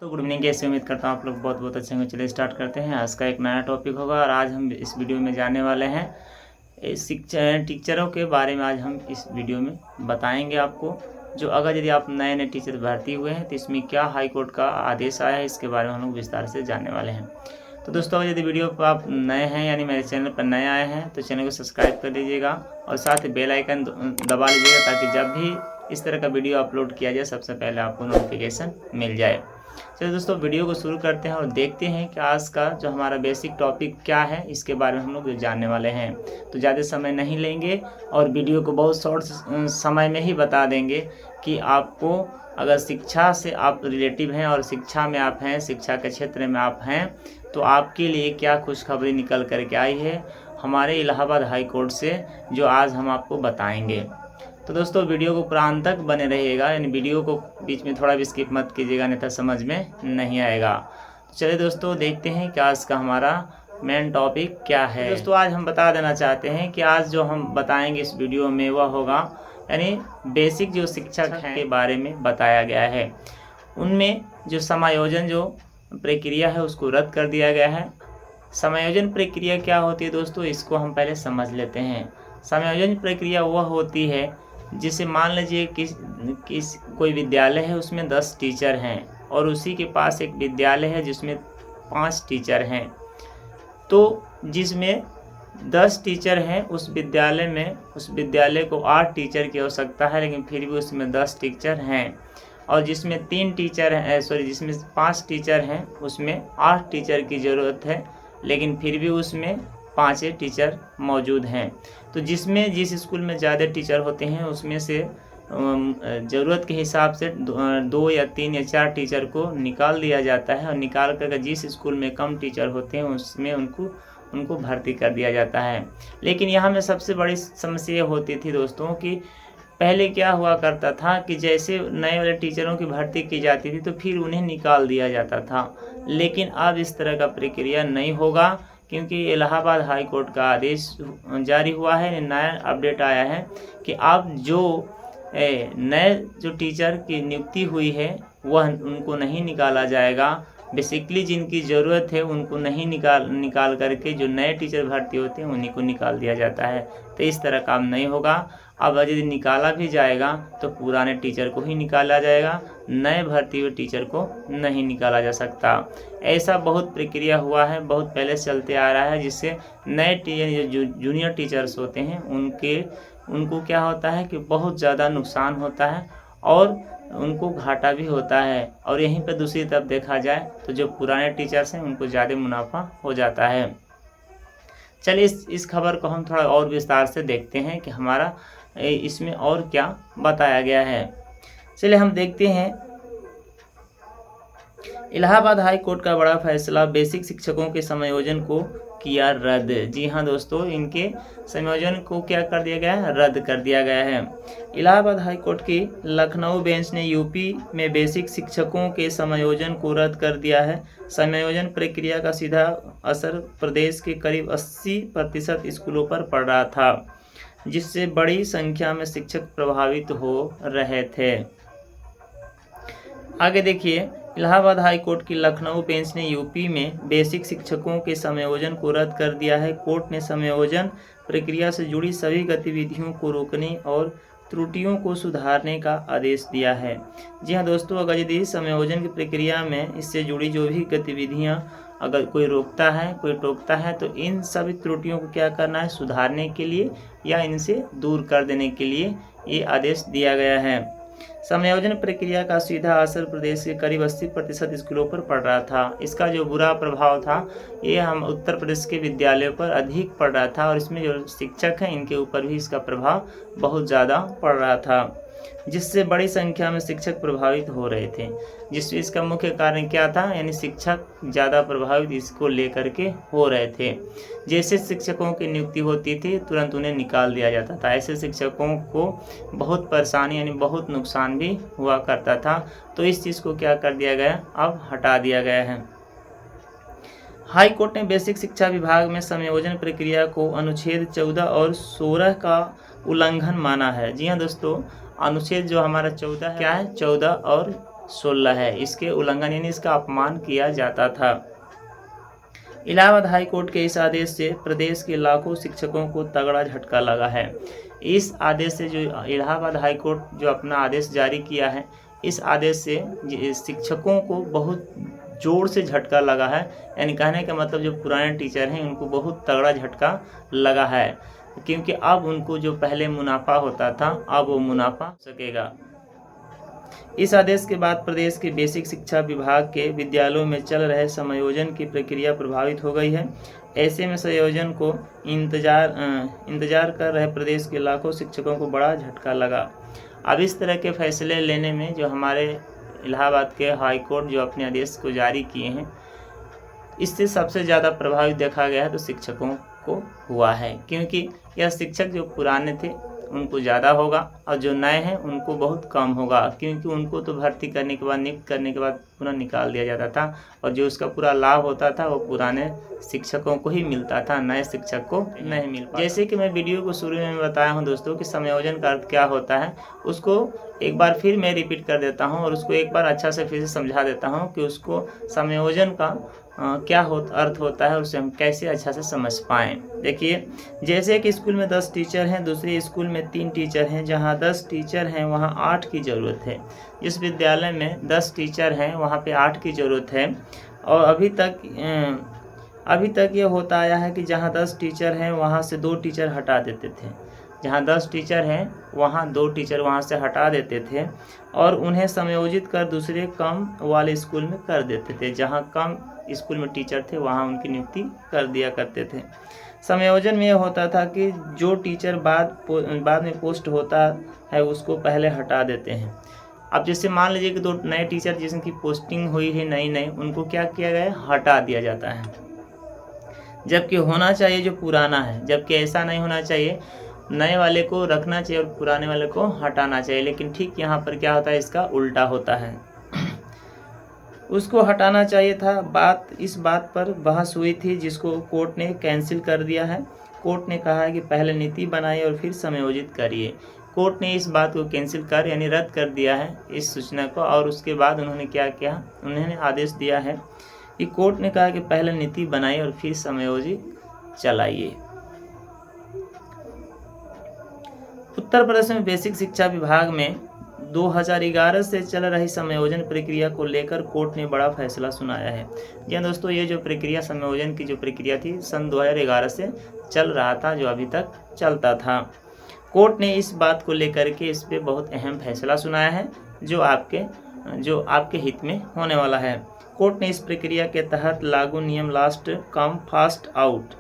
तो good evening, कैसे उम्मीद करता हूँ आप लोग बहुत बहुत अच्छे होंगे। चलिए स्टार्ट करते हैं। आज का एक नया टॉपिक होगा और आज हम इस वीडियो में जाने वाले हैं शिक्षा टीचरों के बारे में। आज हम इस वीडियो में बताएंगे आपको, जो अगर यदि आप नए नए टीचर भर्ती हुए हैं तो इसमें क्या हाई कोर्ट का आदेश आया है, इसके बारे में हम लोग विस्तार से जानने वाले हैं। तो दोस्तों, अगर यदि वीडियो पर आप नए हैं यानी मेरे चैनल पर नए आए हैं तो चैनल को सब्सक्राइब कर लीजिएगा और साथ ही बेल आइकन दबा लीजिएगा, ताकि जब भी इस तरह का वीडियो अपलोड किया जाए सबसे पहले आपको नोटिफिकेशन मिल जाए। चलिए दोस्तों, वीडियो को शुरू करते हैं और देखते हैं कि आज का जो हमारा बेसिक टॉपिक क्या है, इसके बारे में हम लोग जानने वाले हैं। तो ज़्यादा समय नहीं लेंगे और वीडियो को बहुत शॉर्ट समय में ही बता देंगे कि आपको अगर शिक्षा से आप रिलेटिव हैं और शिक्षा में आप हैं, शिक्षा के क्षेत्र में आप हैं, तो आपके लिए क्या खुशखबरी निकल कर के आई है हमारे इलाहाबाद हाई कोर्ट से, जो आज हम आपको बताएंगे। तो दोस्तों, वीडियो को प्रांत तक बने रहिएगा, यानी वीडियो को बीच में थोड़ा भी स्किप मत कीजिएगा, नहीं तो समझ में नहीं आएगा। तो चलिए दोस्तों, देखते हैं कि आज का हमारा मेन टॉपिक क्या है। दोस्तों, आज हम बता देना चाहते हैं कि आज जो हम बताएंगे इस वीडियो में वह होगा, यानी बेसिक जो शिक्षक हैं के बारे में बताया गया है। उनमें जो समायोजन जो प्रक्रिया है उसको रद्द कर दिया गया है। समायोजन प्रक्रिया क्या होती है दोस्तों, इसको हम पहले समझ लेते हैं। समायोजन प्रक्रिया वह होती है जिसे मान लीजिए किस कोई विद्यालय है, उसमें 10 टीचर हैं और उसी के पास एक विद्यालय है जिसमें 5 टीचर हैं। तो जिसमें 10 टीचर हैं उस विद्यालय में, उस विद्यालय को 8 टीचर की आवश्यकता है, लेकिन फिर भी उसमें 10 टीचर हैं। और जिसमें 3 टीचर हैं, जिसमें 5 टीचर हैं उसमें 8 टीचर की ज़रूरत है, लेकिन फिर भी उसमें 5 टीचर मौजूद हैं। तो जिसमें जिस स्कूल में ज़्यादा टीचर होते हैं उसमें से ज़रूरत के हिसाब से 2 या 3 या 4 टीचर को निकाल दिया जाता है, और निकाल कर जिस स्कूल में कम टीचर होते हैं उसमें उनको भर्ती कर दिया जाता है। लेकिन यहाँ में सबसे बड़ी समस्या होती थी दोस्तों कि पहले क्या हुआ करता था कि जैसे नए वाले टीचरों की भर्ती की जाती थी तो फिर उन्हें निकाल दिया जाता था, लेकिन अब इस तरह का प्रक्रिया नहीं होगा, क्योंकि इलाहाबाद हाई कोर्ट का आदेश जारी हुआ है, नया अपडेट आया है कि अब जो नए जो टीचर की नियुक्ति हुई है वह उनको नहीं निकाला जाएगा। बेसिकली जिनकी ज़रूरत है उनको नहीं निकाल करके जो नए टीचर भर्ती होते हैं उन्हीं को निकाल दिया जाता है। तो इस तरह काम नहीं होगा। अब यदि निकाला भी जाएगा तो पुराने टीचर को ही निकाला जाएगा, नए भर्ती हुए टीचर को नहीं निकाला जा सकता। ऐसा बहुत प्रक्रिया हुआ है, बहुत पहले से चलते आ रहा है, जिससे नए जो जूनियर टीचर्स होते हैं उनको क्या होता है कि बहुत ज़्यादा नुकसान होता है और उनको घाटा भी होता है। और यहीं पर दूसरी तरफ देखा जाए तो जो पुराने टीचर्स हैं उनको ज़्यादा मुनाफा हो जाता है। चलिए इस खबर को हम थोड़ा और विस्तार से देखते हैं कि हमारा इसमें और क्या बताया गया है। चलिए हम देखते हैं इलाहाबाद हाई कोर्ट का बड़ा फैसला, बेसिक शिक्षकों के समायोजन को किया रद्द। जी हाँ दोस्तों, इनके संयोजन को क्या कर दिया गया है, रद्द कर दिया गया है। इलाहाबाद हाई कोर्ट की लखनऊ बेंच ने यूपी में बेसिक शिक्षकों के समायोजन को रद्द कर दिया है। समायोजन प्रक्रिया का सीधा असर प्रदेश के करीब 80% स्कूलों पर पड़ रहा था, जिससे बड़ी संख्या में शिक्षक प्रभावित हो रहे थे। आगे देखिए, इलाहाबाद हाई कोर्ट की लखनऊ बेंच ने यूपी में बेसिक शिक्षकों के समायोजन को रद्द कर दिया है। कोर्ट ने समायोजन प्रक्रिया से जुड़ी सभी गतिविधियों को रोकने और त्रुटियों को सुधारने का आदेश दिया है। जी हाँ दोस्तों, अगर यदि समायोजन की प्रक्रिया में इससे जुड़ी जो भी गतिविधियां अगर कोई रोकता है, कोई टोकता है, तो इन सभी त्रुटियों को क्या करना है, सुधारने के लिए या इनसे दूर कर देने के लिए ये आदेश दिया गया है। समायोजन प्रक्रिया का सीधा असर प्रदेश के करीब 80% स्कूलों पर पड़ रहा था। इसका जो बुरा प्रभाव था ये हम उत्तर प्रदेश के विद्यालयों पर अधिक पड़ रहा था, और इसमें जो शिक्षक हैं इनके ऊपर भी इसका प्रभाव बहुत ज़्यादा पड़ रहा था, जिससे बड़ी संख्या में शिक्षक प्रभावित हो रहे थे। इसका मुख्य कारण क्या था, यानी शिक्षक ज़्यादा प्रभावित इसको लेकर के हो रहे थे। जैसे शिक्षकों की नियुक्ति होती थी तुरंत उन्हें निकाल दिया जाता था। ऐसे शिक्षकों को बहुत परेशानी यानी बहुत नुकसान भी हुआ करता था। तो इस चीज़ को क्या कर दिया गया, अब हटा दिया गया है। हाई कोर्ट ने बेसिक शिक्षा विभाग में समायोजन प्रक्रिया को अनुच्छेद 14 और 16 का उल्लंघन माना है। जी हाँ दोस्तों, अनुच्छेद जो हमारा 14 है, क्या है, 14 और 16 है। इसके उल्लंघन यानी इसका अपमान किया जाता था। इलाहाबाद हाई कोर्ट के इस आदेश से प्रदेश के लाखों शिक्षकों को तगड़ा झटका लगा है। इस आदेश से जो इलाहाबाद हाई कोर्ट जो अपना आदेश जारी किया है, इस आदेश से शिक्षकों को बहुत जोर से झटका लगा है। यानी कहने का मतलब जो पुराने टीचर हैं उनको बहुत तगड़ा झटका लगा है, क्योंकि अब उनको जो पहले मुनाफा होता था अब वो मुनाफा सकेगा। इस आदेश के बाद प्रदेश के बेसिक शिक्षा विभाग के विद्यालयों में चल रहे समायोजन की प्रक्रिया प्रभावित हो गई है। ऐसे में संयोजन को इंतजार कर रहे प्रदेश के लाखों शिक्षकों को बड़ा झटका लगा। अब इस तरह के फैसले लेने में जो हमारे इलाहाबाद के हाई कोर्ट जो अपने आदेश को जारी किए हैं, इससे सबसे ज़्यादा प्रभावित देखा गया है तो शिक्षकों को हुआ है, क्योंकि यह शिक्षक जो पुराने थे उनको ज़्यादा होगा और जो नए हैं उनको बहुत कम होगा, क्योंकि उनको तो भर्ती करने के बाद नियुक्त करने के बाद पुनः निकाल दिया जाता था और जो उसका पूरा लाभ होता था वो पुराने शिक्षकों को ही मिलता था, नए शिक्षक को नहीं मिल पाता। जैसे कि मैं वीडियो को शुरू में बताया हूं दोस्तों कि समायोजन का अर्थ क्या होता है, उसको एक बार फिर मैं रिपीट कर देता हूँ और उसको एक बार अच्छा से फिर से समझा देता हूँ कि उसको समायोजन का क्या अर्थ होता है, उसे हम कैसे अच्छा से समझ पाएँ। देखिए, जैसे कि स्कूल में 10 टीचर हैं, दूसरे स्कूल में 3 टीचर हैं, जहाँ 10 टीचर हैं वहाँ 8 की ज़रूरत है। जिस विद्यालय में 10 टीचर हैं वहाँ पे 8 की ज़रूरत है। और अभी तक ये होता आया है कि जहाँ 10 टीचर हैं वहाँ से 2 टीचर हटा देते थे। जहाँ 10 टीचर हैं वहाँ 2 टीचर वहाँ से हटा देते थे और उन्हें समायोजित कर दूसरे कम वाले स्कूल में कर देते थे। जहाँ कम स्कूल में टीचर थे वहाँ उनकी नियुक्ति कर दिया करते थे। समायोजन में यह होता था कि जो टीचर बाद में पोस्ट होता है उसको पहले हटा देते हैं। अब जैसे मान लीजिए कि 2 नए टीचर जिनकी पोस्टिंग हुई है नई, उनको क्या किया गया, हटा दिया जाता है, जबकि होना चाहिए जो पुराना है। जबकि ऐसा नहीं होना चाहिए, नए वाले को रखना चाहिए और पुराने वाले को हटाना चाहिए। लेकिन ठीक यहाँ पर क्या होता है, इसका उल्टा होता है, उसको हटाना चाहिए था। इस बात पर बहस हुई थी जिसको कोर्ट ने कैंसिल कर दिया है। कोर्ट ने कहा है कि पहले नीति बनाइए और फिर समायोजित करिए। कोर्ट ने इस बात को कैंसिल कर यानी रद्द कर दिया है इस सूचना को। और उसके बाद उन्होंने क्या किया, उन्होंने आदेश दिया है कि कोर्ट ने कहा कि पहले नीति बनाइए और फिर समायोजित चलाइए। उत्तर प्रदेश में बेसिक शिक्षा विभाग में 2011 से चल रही समायोजन प्रक्रिया को लेकर कोर्ट ने बड़ा फैसला सुनाया है। जी दोस्तों, ये जो प्रक्रिया समायोजन की जो प्रक्रिया थी सन 2011 से चल रहा था, जो अभी तक चलता था। कोर्ट ने इस बात को लेकर के इस पे बहुत अहम फैसला सुनाया है जो आपके हित में होने वाला है। कोर्ट ने इस प्रक्रिया के तहत लागू नियम लास्ट कम फास्ट आउट,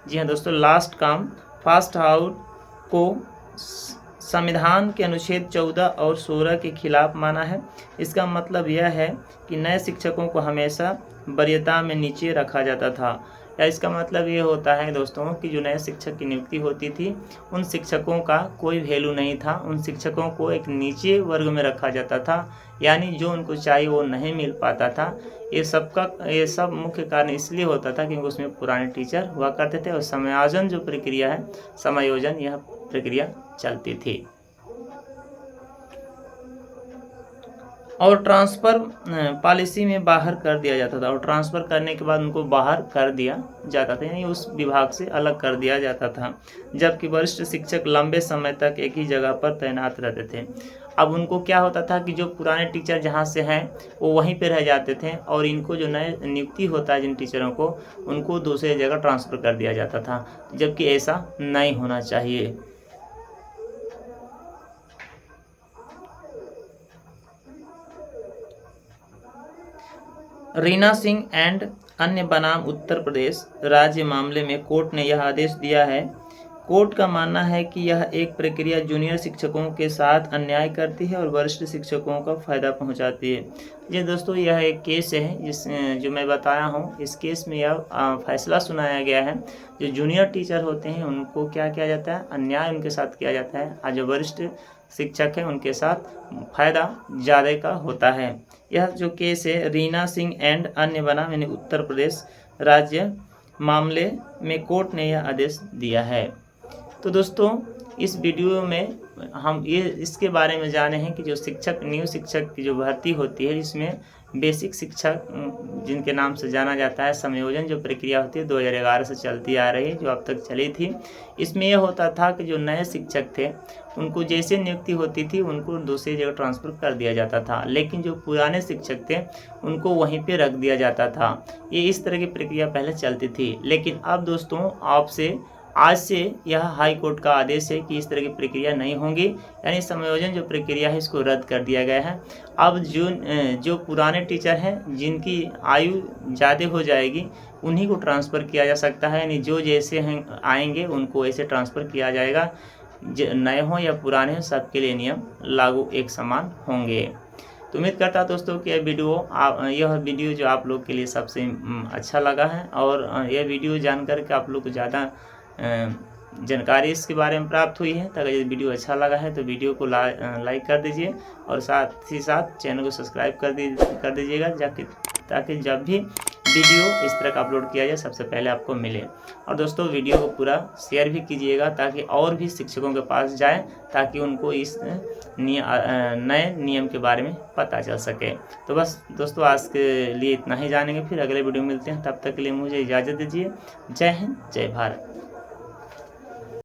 जी हाँ दोस्तों, लास्ट कम फास्ट आउट को संविधान के अनुच्छेद 14 और 16 के खिलाफ माना है। इसका मतलब यह है कि नए शिक्षकों को हमेशा वरीयता में नीचे रखा जाता था। या इसका मतलब ये होता है दोस्तों कि जो नए शिक्षक की नियुक्ति होती थी उन शिक्षकों का कोई वैल्यू नहीं था, उन शिक्षकों को एक नीचे वर्ग में रखा जाता था, यानी जो उनको चाहिए वो नहीं मिल पाता था। ये सब मुख्य कारण इसलिए होता था क्योंकि उसमें पुराने टीचर हुआ करते थे और समायोजन जो प्रक्रिया है, समायोजन यह प्रक्रिया चलती थी। और ट्रांसफ़र पॉलिसी में बाहर कर दिया जाता था, और ट्रांसफ़र करने के बाद उनको बाहर कर दिया जाता था, यानी उस विभाग से अलग कर दिया जाता था। जबकि वरिष्ठ शिक्षक लंबे समय तक एक ही जगह पर तैनात रहते थे। अब उनको क्या होता था कि जो पुराने टीचर जहाँ से हैं वो वहीं पे रह जाते थे और इनको जो नए नियुक्ति होता है जिन टीचरों को, उनको दूसरे जगह ट्रांसफ़र कर दिया जाता था, जबकि ऐसा नहीं होना चाहिए। रीना सिंह एंड अन्य बनाम उत्तर प्रदेश राज्य मामले में कोर्ट ने यह आदेश दिया है। कोर्ट का मानना है कि यह एक प्रक्रिया जूनियर शिक्षकों के साथ अन्याय करती है और वरिष्ठ शिक्षकों का फायदा पहुंचाती है। जी दोस्तों, यह एक केस है जो मैं बताया हूं। इस केस में यह फैसला सुनाया गया है, जो जूनियर टीचर होते हैं उनको क्या किया जाता है, अन्याय उनके साथ किया जाता है, और जो वरिष्ठ शिक्षक हैं उनके साथ फायदा ज़्यादा का होता है। यह जो केस है रीना सिंह एंड अन्य बनाम यानी उत्तर प्रदेश राज्य मामले में कोर्ट ने यह आदेश दिया है। तो दोस्तों, इस वीडियो में हम इसके बारे में जाने हैं कि जो शिक्षक न्यू शिक्षक की जो भर्ती होती है, जिसमें बेसिक शिक्षक जिनके नाम से जाना जाता है, समायोजन जो प्रक्रिया होती है 2011 से चलती आ रही है, जो अब तक चली थी। इसमें यह होता था कि जो नए शिक्षक थे उनको जैसे नियुक्ति होती थी उनको दूसरी जगह ट्रांसफ़र कर दिया जाता था, लेकिन जो पुराने शिक्षक थे उनको वहीं पे रख दिया जाता था। ये इस तरह की प्रक्रिया पहले चलती थी, लेकिन अब दोस्तों आपसे आज से यह हाई कोर्ट का आदेश है कि इस तरह की प्रक्रिया नहीं होगी, यानी समायोजन जो प्रक्रिया है इसको रद्द कर दिया गया है। अब जो पुराने टीचर हैं जिनकी आयु ज़्यादा हो जाएगी उन्हीं को ट्रांसफ़र किया जा सकता है, यानी जो जैसे हैं आएंगे उनको ऐसे ट्रांसफ़र किया जाएगा। नए हों या पुराने हों, सबके लिए नियम लागू एक समान होंगे। तो उम्मीद करता हूं दोस्तों कि यह वीडियो जो आप लोग के लिए सबसे अच्छा लगा है, और यह वीडियो जानकर के आप लोग को ज़्यादा जानकारी इसके बारे में प्राप्त हुई है। तो अगर ये वीडियो अच्छा लगा है तो वीडियो को लाइक कर दीजिए, और साथ ही साथ चैनल को सब्सक्राइब कर दीजिएगा, ताकि जब भी वीडियो इस तरह का अपलोड किया जाए सबसे पहले आपको मिले। और दोस्तों वीडियो को पूरा शेयर भी कीजिएगा ताकि और भी शिक्षकों के पास जाए, ताकि उनको इस नए नियम के बारे में पता चल सके। तो बस दोस्तों आज के लिए इतना ही जानेंगे, फिर अगले वीडियो में मिलते हैं। तब तक के लिए मुझे इजाज़त दीजिए। जय हिंद, जय भारत।